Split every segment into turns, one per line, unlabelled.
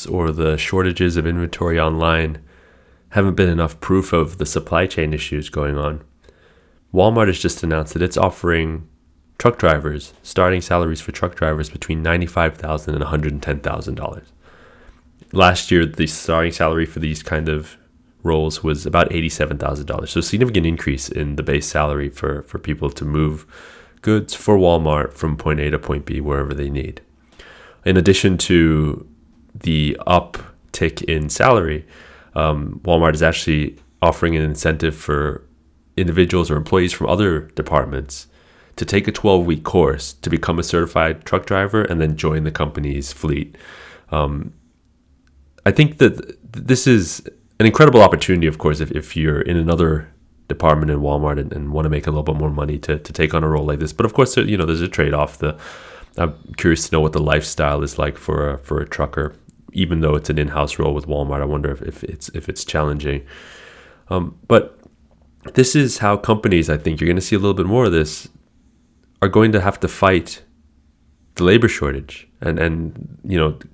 or the shortages of inventory online haven't been enough proof of the supply chain issues going on. Walmart has just announced that it's offering truck drivers, starting salaries for truck drivers between $95,000 and $110,000. Last year, the starting salary for these kind of roles was about $87,000. So a significant increase in the base salary for people to move goods for Walmart from point A to point B, wherever they need. In addition to the uptick in salary, Walmart is actually offering an incentive for individuals or employees from other departments to take a 12-week course to become a certified truck driver and then join the company's fleet. I think that this is an incredible opportunity, of course, if you're in another department in Walmart and want to make a little bit more money to take on a role like this. But of course, there's a trade-off. I'm curious to know what the lifestyle is like for a trucker, even though it's an in-house role with Walmart. I wonder if it's challenging. But this is how companies, I think you're going to see a little bit more of this, are going to have to fight the labor shortage. And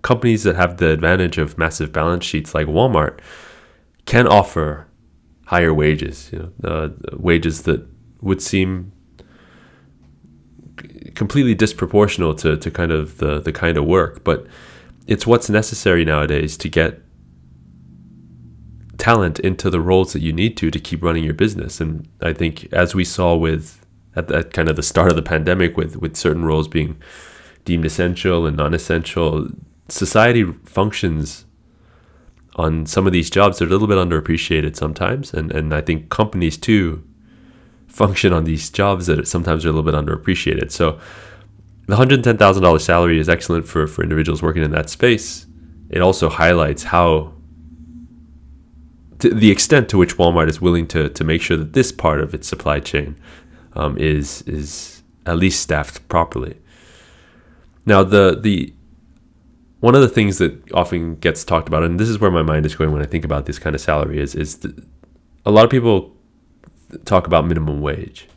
companies that have the advantage of massive balance sheets like Walmart can offer higher wages, wages that would seem completely disproportional to kind of the kind of work. But it's what's necessary nowadays to get talent into the roles that you need to keep running your business. And I think, as we saw at kind of the start of the pandemic with certain roles being deemed essential and non-essential, society functions on some of these jobs. They're a little bit underappreciated sometimes. And I think companies too function on these jobs that sometimes are a little bit underappreciated. So the $110,000 salary is excellent for individuals working in that space. It also highlights the extent to which Walmart is willing to make sure that this part of its supply chain is at least staffed properly. Now, the one of the things that often gets talked about, and this is where my mind is going when I think about this kind of salary, is a lot of people talk about minimum wage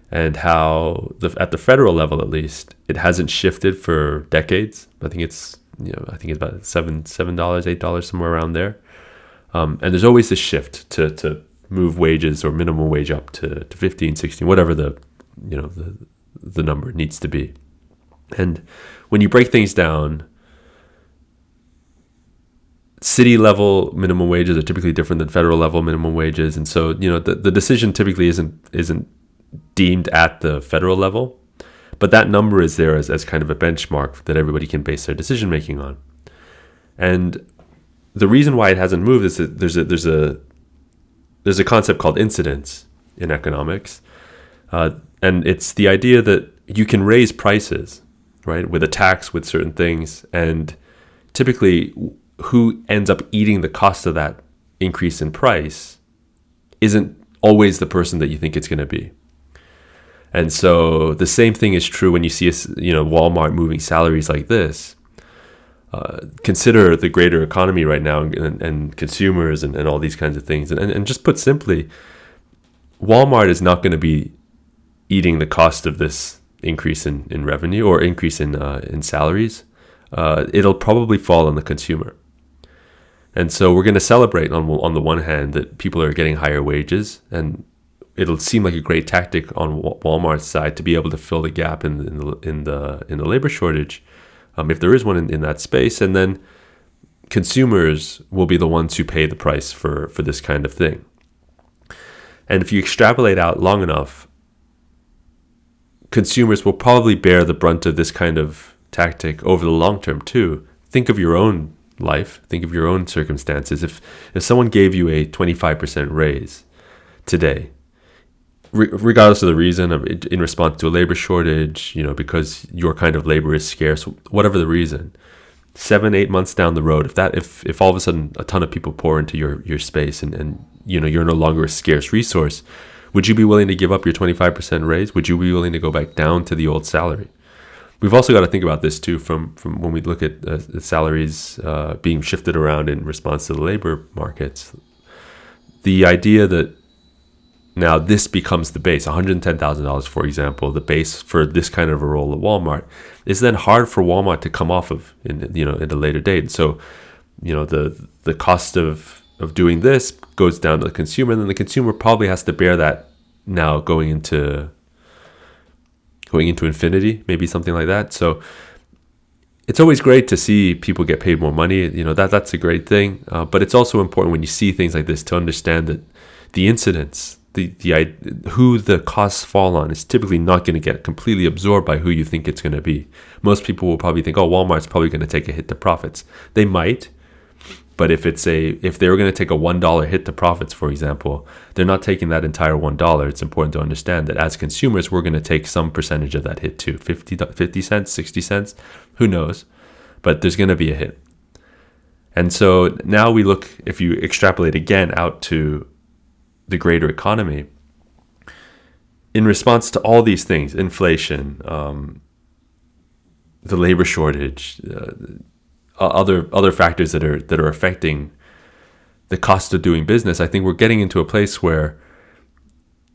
and how at the federal level, at least, it hasn't shifted for decades. I think it's about $7, $8, somewhere around there. And there's always this shift to move wages or minimum wage up to 15, 16, whatever the number needs to be. And when you break things down, city level minimum wages are typically different than federal level minimum wages. And so, the decision typically isn't deemed at the federal level, but that number is there as kind of a benchmark that everybody can base their decision making on. And the reason why it hasn't moved is that there's a concept called incidence in economics. And it's the idea that you can raise prices, right, with a tax, with certain things, and typically who ends up eating the cost of that increase in price isn't always the person that you think it's going to be. And so the same thing is true when you see Walmart moving salaries like this. Consider the greater economy right now and consumers and all these kinds of things. And just put simply, Walmart is not going to be eating the cost of this increase in revenue or increase in salaries. It'll probably fall on the consumer. And so we're going to celebrate on the one hand that people are getting higher wages, and it'll seem like a great tactic on Walmart's side to be able to fill the gap in the labor shortage, if there is one in that space. And then consumers will be the ones who pay the price for this kind of thing. And if you extrapolate out long enough, consumers will probably bear the brunt of this kind of tactic over the long term too. Think of your own life. Think of your own circumstances. If someone gave you a 25% raise today, regardless of the reason, in response to a labor shortage, because your kind of labor is scarce, whatever the reason, 7-8 months down the road, if all of a sudden a ton of people pour into your space and you're no longer a scarce resource, would you be willing to give up your 25% raise? Would you be willing to go back down to the old salary? We've also got to think about this too from when we look at the salaries being shifted around in response to the labor markets. The idea that now this becomes the base. $110,000, for example, the base for this kind of a role at Walmart is then hard for Walmart to come off of in at a later date. So, the cost of doing this goes down to the consumer, and then the consumer probably has to bear that now going into infinity, maybe something like that. So it's always great to see people get paid more money. That's a great thing. But it's also important when you see things like this to understand that the incidence, who the costs fall on, is typically not going to get completely absorbed by who you think it's going to be. Most people will probably think, oh, Walmart's probably going to take a hit to profits. They might, but if they were going to take a $1 hit to profits, for example, they're not taking that entire $1. It's important to understand that as consumers, we're going to take some percentage of that hit too. 50 cents, 60 cents, who knows? But there's going to be a hit. And so now we look, if you extrapolate again out to the greater economy, in response to all these things, inflation, the labor shortage, other factors that are affecting the cost of doing business, I think we're getting into a place where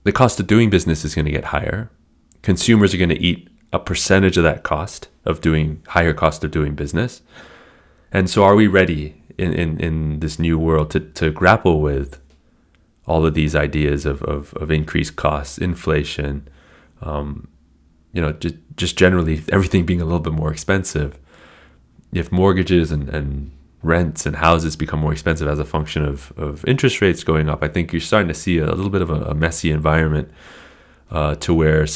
the cost of doing business is going to get higher. Consumers are going to eat a percentage of that cost of doing higher cost of doing business. And so are we ready in this new world to grapple with all of these ideas of increased costs, inflation, just generally everything being a little bit more expensive? If mortgages and rents and houses become more expensive as a function of interest rates going up, I think you're starting to see a little bit of a messy environment to where I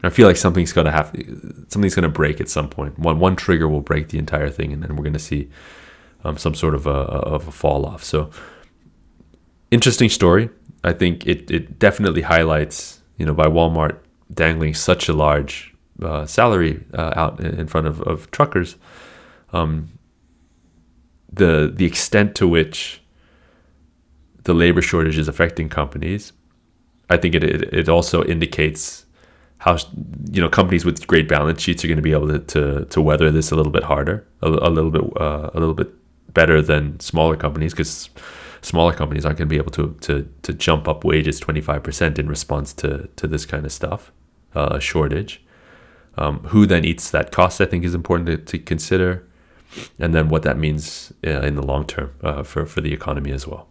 feel like something's going to break at some point. One trigger will break the entire thing, and then we're going to see some sort of a fall off. So interesting story. I think it definitely highlights, by Walmart dangling such a large salary out in front of truckers, the extent to which the labor shortage is affecting companies. I think it also indicates how companies with great balance sheets are going to be able to weather this a little bit harder, a little bit better than smaller companies, because smaller companies aren't going to be able to jump up wages 25% in response to this kind of stuff, a shortage. Who then eats that cost, I think, is important to consider, and then what that means in the long term for the economy as well.